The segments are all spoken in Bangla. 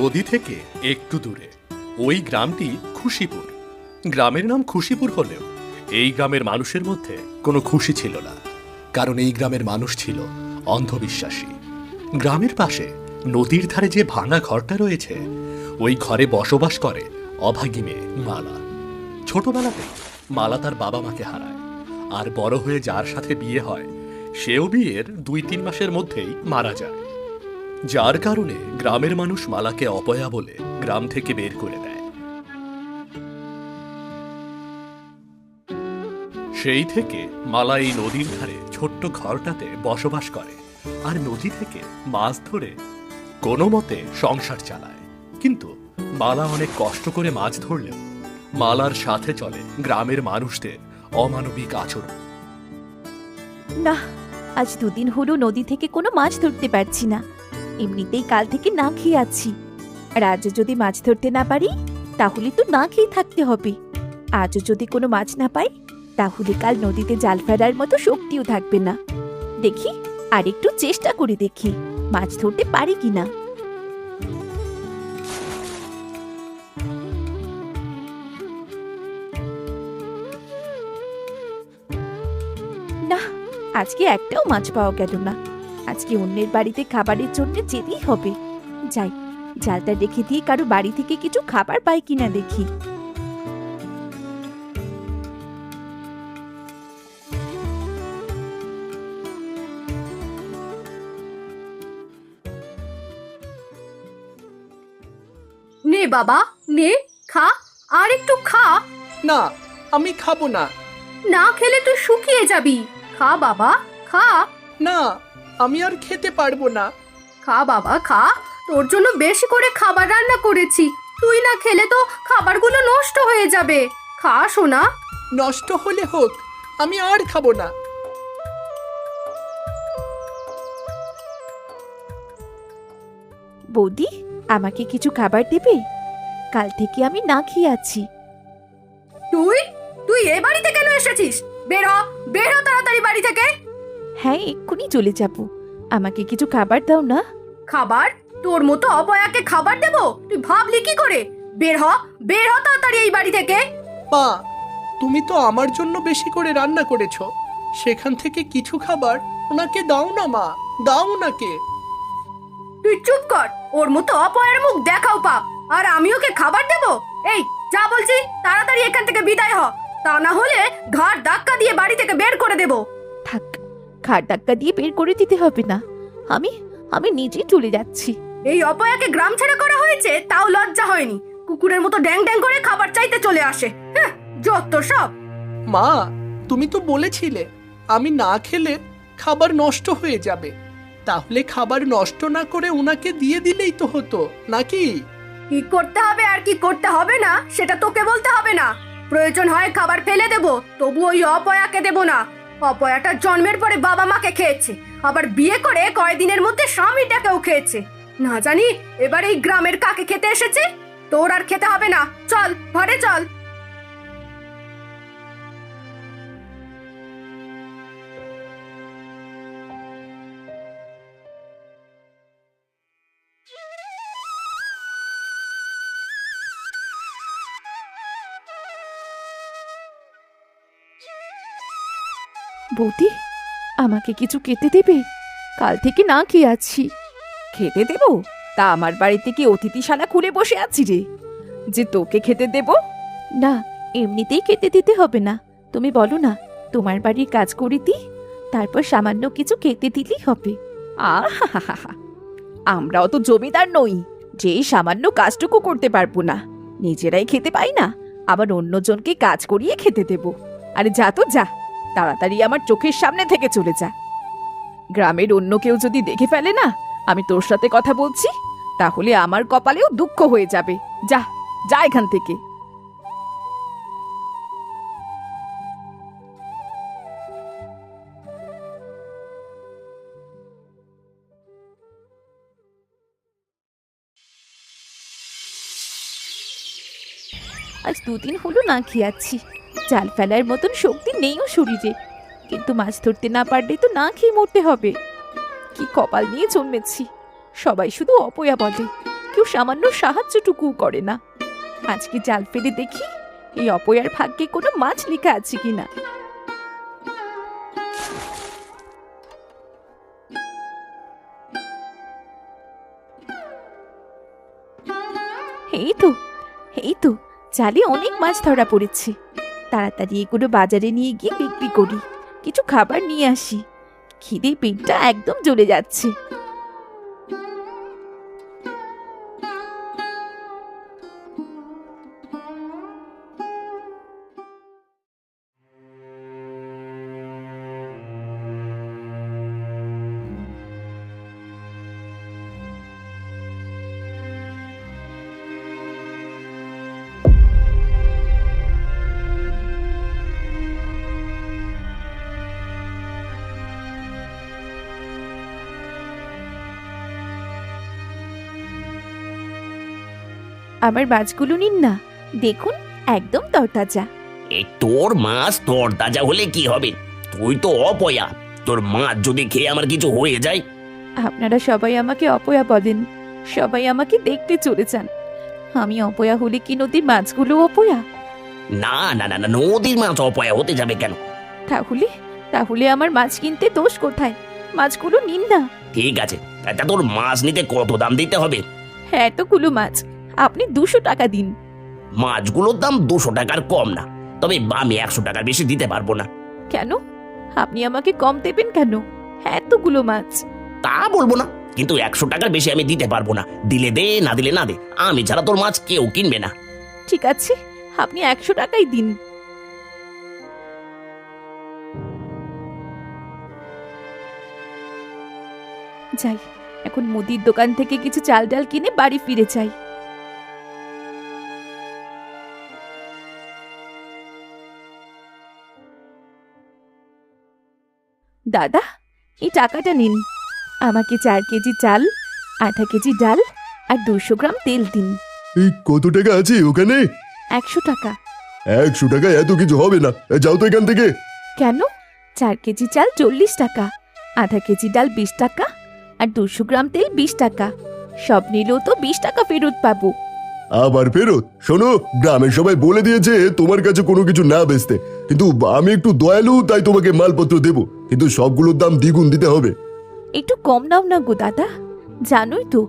নদী থেকে একটু দূরে ওই গ্রামটি খুশিপুর। গ্রামের নাম খুশিপুর হলেও এই গ্রামের মানুষের মধ্যে কোনো খুশি ছিল না, কারণ এই গ্রামের মানুষ ছিল অন্ধবিশ্বাসী। গ্রামের পাশে নদীর ধারে যে ভাঙা ঘরটা রয়েছে, ওই ঘরে বসবাস করে অভাগী মেয়ে মালা। ছোটবেলাতেই মালা তার বাবা মাকে হারায়, আর বড় হয়ে যার সাথে বিয়ে হয় সেও বিয়ের 2-3 মাসের মধ্যেই মারা যায়, যার কারণে গ্রামের মানুষ মালাকে অপয়া বলে গ্রাম থেকে বের করে দেয়। সেই থেকে মালা এই নদীর ধারে ছোট্ট ঘরটাতে বসবাস করে আর নদী থেকে মাছ ধরে কোনো মতে সংসার চালায়। কিন্তু মালা অনেক কষ্ট করে মাছ ধরলেও মালার সাথে চলে গ্রামের মানুষদের অমানবিক আচরণ। না, আজ 2 দিন হলো নদী থেকে কোনো মাছ ধরতে পারছি না। এমনিতেই কাল থেকে না খেয়ে আছি, আর আজ যদি মাছ ধরতে না পারি তাহলে তো না খেয়ে থাকতে হবে। আজও যদি কোনো মাছ না পাই তাহলে কাল নদীতে জাল ফেলার মতো শক্তিও থাকবে না। দেখি আর একটু চেষ্টা করে দেখি মাছ ধরতে পারি কিনা। না, আজকে একটাও মাছ পাওয়া গেল না। আজকে অন্যের বাড়িতে খাবারের জন্য যেতেই হবে। যাই, জালটা রেখে দিয়ে কারো বাড়ি থেকে কিছু খাবার পাই কিনা দেখি। নে বাবা, নে, খা, আর একটু খা। না, আমি খাবো না। না খেলে তুই শুকিয়ে যাবি। খা বাবা, খা। না, আমি আর খেতে পারবো না। খা বাবা, খা। তোর জন্য বেশি করে খাবার রান্না করেছি, তুই না খেলে তো খাবারগুলো নষ্ট হয়ে যাবে। খা সোনা। নষ্ট হলে হোক, আমি আর খাবো না। বৌদি, আমাকে কিছু খাবার দেবে? কাল থেকে আমি না খেয়ে আছি। তুই তুই এ বাড়িতে কেন এসেছিস? বের হ, বের হ তাড়াতাড়ি বাড়ি থেকে। হ্যাঁ, এক্ষুনি চলে যাব। আমাকে কিছু খাবার দাও না। খাবার? তোর মতো অপয়াকে খাবার দেব? তুই ভাবলি কি করে? বের হ, বের হ তাড়াতাড়ি এই বাড়ি থেকে। মা, তুমি তো আমার জন্য বেশি করে রান্না করেছো, সেখান থেকে কিছু খাবার ওনাকে দাও না মা, দাও ওনাকে। তুই চুপ কর, ওর মতো অপয়ের মুখ দেখাও পাপ, আর আমি ওকে খাবার দেব? এই যা বলছি, তাড়াতাড়ি এখান থেকে বিদায় হ, তা না হলে ঘাড় ধাক্কা দিয়ে বাড়ি থেকে বের করে দেব। থাক, ঘাড় ধাক্কা দিয়ে বের করে দিতে হবে না। আমি আমি নিজেই চলে যাচ্ছি। এই অপয়াকে গ্রাম ছাড়া করা হয়েছে, তাও লজ্জা হয়নি। কুকুরের মতো ড্যাং ড্যাং করে খাবার চাইতে চলে আসে। হ্যাঁ, যত সব। মা, তুমি তো বলেছিলে আমি না খেলে খাবার নষ্ট হয়ে যাবে, তাহলে খাবার নষ্ট না করে ওনাকে দিয়ে দিলেই তো হতো নাকি? কি করতে হবে আর কি করতে হবে না সেটা তোকে বলতে হবে না। প্রয়োজন হয় খাবার ফেলে দেব, তবু ওই অপয়াকে দেব না। অপয়াটা জন্মের পরে বাবা মাকে খেয়েছে, আবার বিয়ে করে কয়েকদিনের মধ্যে স্বামীটাকেও খেয়েছে। না জানি এবার এই গ্রামের কাকে খেতে এসেছে। তোর আর খেতে হবে না, চল ঘরে চল। বৌদি, আমাকে কিছু খেতে দেবে? কাল থেকে না খেয়ে আছি। খেতে দেব? তা আমার বাড়িতে কি অতিথিশালা খুলে বসে আছি রে, যে তোকে খেতে দেব? না, এমনিতেই খেতে দিতে হবে না। তুমি বলো না তোমার বাড়ির কাজ করে দিই, তারপর সামান্য কিছু খেতে দিলেই হবে। আহা, আমরাও তো জমিদার নই যে এই সামান্য কাজটুকু করতে পারবো না। নিজেরাই খেতে পাই না, আবার অন্যজনকে কাজ করিয়ে খেতে দেব? আরে যা তো যা, তাড়াতাড়ি আমার চোখের সামনে থেকে চলে যা। গ্রামের অন্য কেউ যদি দেখে ফেলে না আমি তোর সাথে কথা বলছি, তাহলে আমার কপালেও দুঃখ হয়ে যাবে। যা যা এখান থেকে। আজ 2 দিন হলো না খেয়ে আছি। জাল ফেলার মতন শক্তি নেইও শরীরে, কিন্তু মাছ ধরতে না পারলে তো না খেয়ে মরতে হবে। কি কপাল নিয়ে জন্মেছি, সবাই শুধু অপয়া বলে, কেউ সামান্য সাহায্যটুকুও করে না। আজকে জাল ফেলে দেখি এই অপয়ার ভাগ্যে কোনো মাছ লেখা আছে কিনা। এই তো এই তো জালে অনেক মাছ ধরা পড়েছে। তাড়াতাড়ি এগুলো বাজারে নিয়ে গিয়ে বিক্রি করি, কিছু খাবার নিয়ে আসি। খিদে পেটটা একদম জ্বলে যাচ্ছে। আমার মাছগুলো নিন না, দেখুন একদম তরতাজা। এই তোর মাছ তরতাজা হলে কি হবে? তুই তো অপয়া, তোর মাছ যদি খেয়ে আমার কিছু হয়ে যায়। আপনারা সবাই আমাকে অপয়া বলেন, সবাই আমাকে দেখতে চলে যান। আমি অপয়া হলে কি নদীর মাছগুলো অপয়া? না না না না, নদীর মাছ অপয়া হতে যাবে কেন? তাহলে তাহলে আমার মাছ কিনতে দোষ কোথায়? মাছগুলো নিন না। ঠিক আছে, তা তোর মাছ নিতে কত দাম দিতে হবে? হ্যাঁ, এতগুলো মাছ আপনি 200 টাকা দিন। মাছগুলোর দাম 200 টাকার কম না, তবে আমি 100 টাকার বেশি দিতে পারবো না। কেন? আপনি আমাকে কম দেবেন কেন? হ্যাঁ, এতগুলো মাছ। তা বলবো না, কিন্তু 100 টাকার বেশি আমি দিতে পারবো না। দিলে দে, না দিলে না দে, আমি ছাড়া তোর মাছ কেউ কিনবে না। ঠিক আছে, আপনি 100 টাকাই দিন। যাই, এখন মুদির দোকান থেকে কিছু চাল ডাল কিনে বাড়ি ফিরে যাই। দাদা, এই টাকাটা নিন। আমাকে 4 কেজি চাল, আধা কেজি ডাল আর 200 গ্রাম তেল দিন। এই কত টাকা আছে ওখানে? 100 টাকা। 100 টাকায় এত কিছু হবে না, যাও তো এখান থেকে। কেন? 4 কেজি চাল 40 টাকা, আধা কেজি ডাল 20 টাকা আর 200 গ্রাম তেল 20 টাকা। সব নিলেও তো 20 টাকা ফেরত পাবো। আবার ফেরত? শোনো, গ্রামের সবাই বলে দিয়েছে তোমার কাছে কোনো কিছু না বেচতে, কিন্তু আমি একটু দয়ালু তাই তোমাকে মালপত্র দেবো, কিন্তু সবগুলোর দাম দ্বিগুণ দিতে হবে। একটু কম নাও না গো দাদা, জানোই তো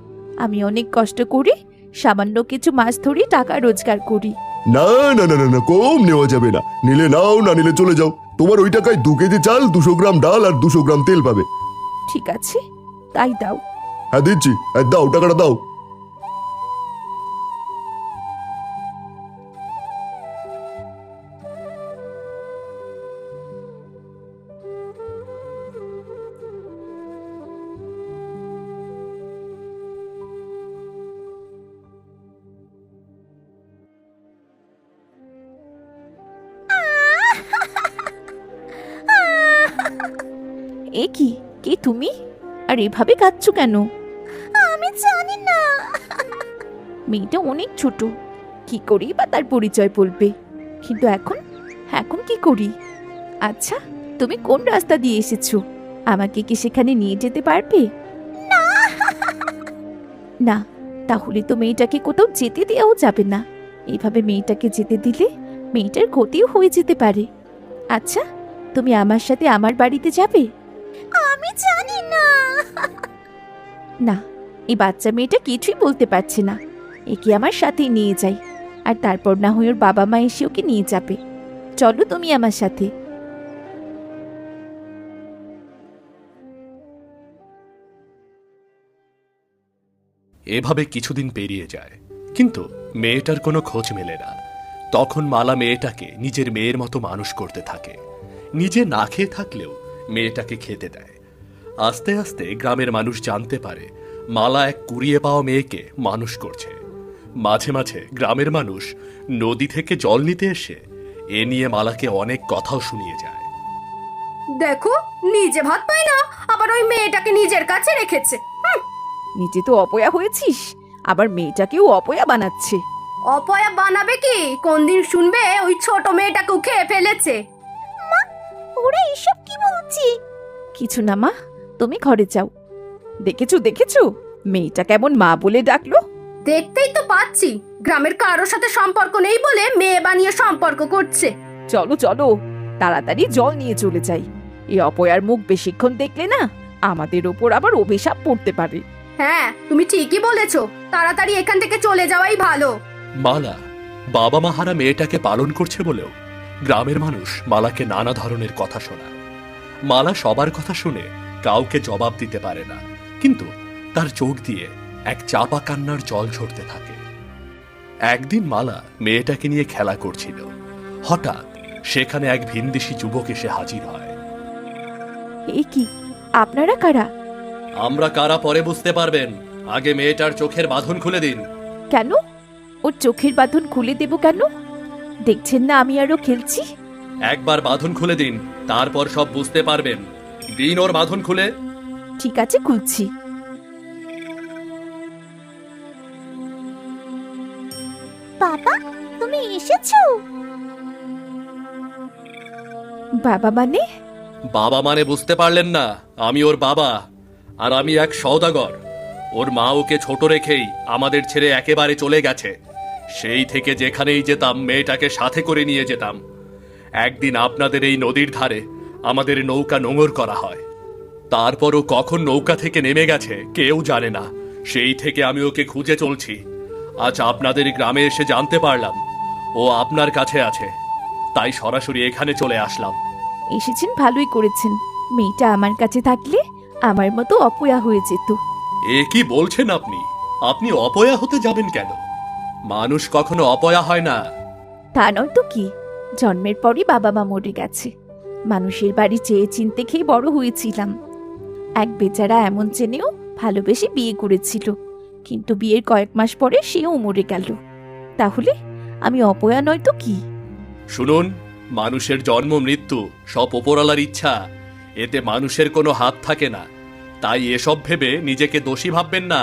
আমি অনেক কষ্ট করে সামান্য কিছু মাছ ধরে টাকা রোজগার করি। না না না না না, কম নেওয়া যাবে না। নিলে নাও, না নিলে চলে যাও। তোমার ওই টাকায় 2 কেজি চাল, 200 গ্রাম ডাল আর 200 গ্রাম তেল পাবে। ঠিক আছে, তাই দাও। হ্যাঁ দিচ্ছি, দাও টাকাটা দাও। এ কি, কে তুমি? আর এভাবে কাঁদছো কেন? আমি জানি না। মেয়েটা অনেক ছোট, কি করি বা তার পরিচয় বলবে, কিন্তু এখন এখন কি করি? আচ্ছা, তুমি কোন রাস্তা দিয়ে এসেছো? আমাকে কি সেখানে নিয়ে যেতে পারবে? না, তাহলে তো মেয়েটাকে কোথাও যেতে দেওয়াও যাবে না। এইভাবে মেয়েটাকে যেতে দিলে মেয়েটার ক্ষতিও হয়ে যেতে পারে। আচ্ছা, তুমি আমার সাথে আমার বাড়িতে যাবে? আমি জানি না। না, এই বাচ্চা মেয়েটা কিছুই বলতে পারছে না। একে আমার সাথে নিয়ে যাই, আর তারপর না হয় ওর বাবা মা এসে ওকে নিয়ে যাবে। চলো তুমি আমার সাথে। এভাবে কিছুদিন পেরিয়ে যায়, কিন্তু মেয়েটার কোনো খোঁজ মেলে না। তখন মালা মেয়েটাকে নিজের মেয়ের মতো মানুষ করতে থাকে। নিজে না খেয়ে থাকলেও মেয়েটাকে খেতে দেয়। আস্তে আস্তে গ্রামের মানুষ জানতে পারে মালা এক কুড়িয়ে পাওয়া মেয়েকে মানুষ করছে। মাঝে মাঝে গ্রামের মানুষ নদী থেকে জল নিতে এসে এ নিয়ে মালাকে অনেক কথাও শুনিয়ে যায়। দেখো, নিজে ভাত পায় না, আবার ওই মেয়েটাকে নিজের কাছে রেখেছে। নিজে তো অপয়া হয়েছিস, আবার মেয়েটাকেও অপয়া বানাচ্ছে। অপয়া বানাবে কি? কোন দিন শুনবে ওই ছোট মেয়েটাকেও খেয়ে ফেলেছে? ওরা এসব কি বলছি? কিছু না মা, তুমি ঘরে যাও। দেখেছো দেখেছো, মেয়েটা কেমন মা বলে ডাকলো। দেখতেই তো পাচ্ছি গ্রামের কারোর সাথে সম্পর্ক নেই বলে মেয়ে বানিয়ে সম্পর্ক করছে। চলো চলো, তাড়াতাড়ি জল নিয়ে চলে যাই। এই অপয়ার মুখ বেশিক্ষণ দেখলে না আমাদের ওপর আবার অভিশাপ পড়তে পারে। হ্যাঁ, তুমি ঠিকই বলেছো, তাড়াতাড়ি এখান থেকে চলে যাওয়াই ভালো। মালা বাবা মা হারা মেয়েটাকে পালন করছে বলেও গ্রামের মানুষ মালাকে নানা ধরনের কথা শোনায়। মালা সবার কথা শুনে কাউকে জবাব দিতে পারে না, কিন্তু তার চোখ দিয়ে এক চাপা কান্নার জল ঝরতে থাকে। একদিন মালা মেয়েটাকে নিয়ে খেলা করছিল। হঠাৎ সেখানে এক ভিনদেশী যুবক এসে হাজির হয়। এ কি, আপনারা কারা? আমরা কারা পরে বুঝতে পারবেন, আগে মেয়েটার চোখের বাঁধন খুলে দিন। কেন? ওর চোখের বাঁধন খুলে দেব কেন? দেখছেন না আমি আরো খেলছি। একবার বাঁধন খুলে দিন, তারপর সব বুঝতে পারবেন। দিন ওর বাঁধন খুলে। ঠিক আছে, খুলছি। বাবা, তুমি এসেছো? বাবা মানে? বাবা মানে বুঝতে পারলেন না? আমি ওর বাবা, আর আমি এক সওদাগর। ওর মা ওকে ছোট রেখেই আমাদের ছেড়ে একেবারে চলে গেছে। সেই থেকে যেখানেই যেতাম মেয়েটাকে সাথে করে নিয়ে যেতাম। একদিন আপনাদের এই নদীর ধারে আমাদের নৌকা নোঙর করা হয়। তারপরও কখন নৌকা থেকে নেমে গেছে কেউ জানে না। সেই থেকে আমি ওকে খুঁজে চলছি। আজ আপনাদের গ্রামে এসে জানতে পারলাম ও আপনার কাছে আছে, তাই সরাসরি এখানে চলে আসলাম। এসেছেন, ভালোই করেছেন। মেয়েটা আমার কাছে থাকলে আমার মতো অপয়া হয়ে যেত। এ কি বলছেন আপনি? আপনি অপয়া হতে যাবেন কেন? মানুষ কখনো অপয়া হয় না। তা নয় তো কি, জন্মের পরই বাবা মা মরে গেছে। মানুষের বাড়ি চেয়ে চিনতে খেয়ে বড় হয়েছিলাম। এক বেচারা এমন চেনেও ভালোবেসে বিয়ে করেছিল, কিন্তু বিয়ের কয়েক মাস পরে সেও মরে গেল। তাহলে আমি অপয়া নয় তো কি? শুনুন, মানুষের জন্ম মৃত্যু সব ওপরওয়ালার ইচ্ছা, এতে মানুষের কোনো হাত থাকে না। তাই এসব ভেবে নিজেকে দোষী ভাববেন না।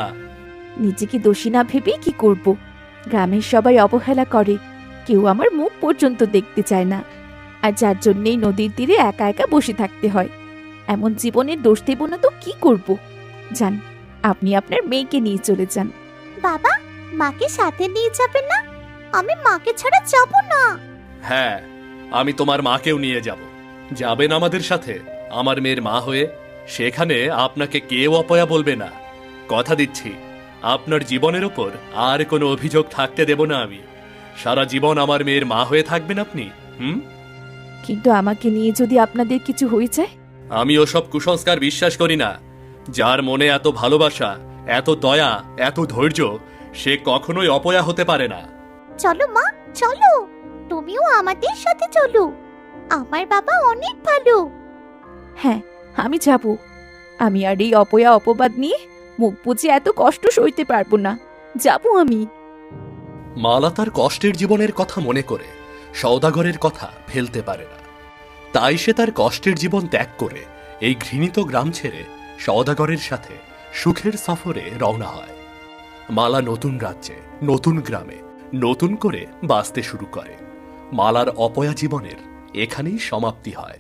নিজেকে দোষী না ভেবে কি করব? গ্রামের সবাই অবহেলা করে, কেউ আমার মুখ পর্যন্ত দেখতে চায় না। আর যার জন্যেই নদীর তীরে একা একা বসে থাকতে হয়। এমন জীবনের দোষ দেব না তো কি করব? যান, আপনি আপনার মেয়েকে নিয়ে চলে যান। বাবা, মাকে সাথে নিয়ে যাবেন না? আমি মাকে ছাড়া যাব না। হ্যাঁ, আমি তোমার মাকেও নিয়ে যাব। যাবেন আমাদের সাথে আমার মেয়ের মা হয়ে। সেখানে আপনাকে কেউ অপয়া বলবে না। কথা দিচ্ছি, আপনার জীবনের ওপর আর কোনো অভিযোগ থাকতে দেব না আমি। সারা জীবন আমার মেয়ের মা হয়ে থাকবেন আপনি। কিন্তু আমাকে নিয়ে যদি আপনাদের কিছু হয়ে যায়? আমি ওসব কুসংস্কার বিশ্বাস করি না। যার মনে এত ভালোবাসা, এত দয়া, এত ধৈর্য, সে কখনোই অপয়া হতে পারে না। চলো মা, চলো, তুমিও আমাদের সাথে চলো। আমার বাবা অনেক ভালো। হ্যাঁ, আমি যাব। আমি আর এই অপয়া অপবাদ নিয়ে মুখ বুজে এত কষ্ট সইতে পারবো না। যাব আমি। মালা তার কষ্টের জীবনের কথা মনে করে সওদাগরের কথা ফেলতে পারে না। তাই সে তার কষ্টের জীবন ত্যাগ করে এই ঘৃণিত গ্রাম ছেড়ে সওদাগরের সাথে সুখের সফরে রওনা হয়। মালা নতুন রাজ্যে, নতুন গ্রামে, নতুন করে বাঁচতে শুরু করে। মালার অপয়া জীবনের এখানেই সমাপ্তি হয়।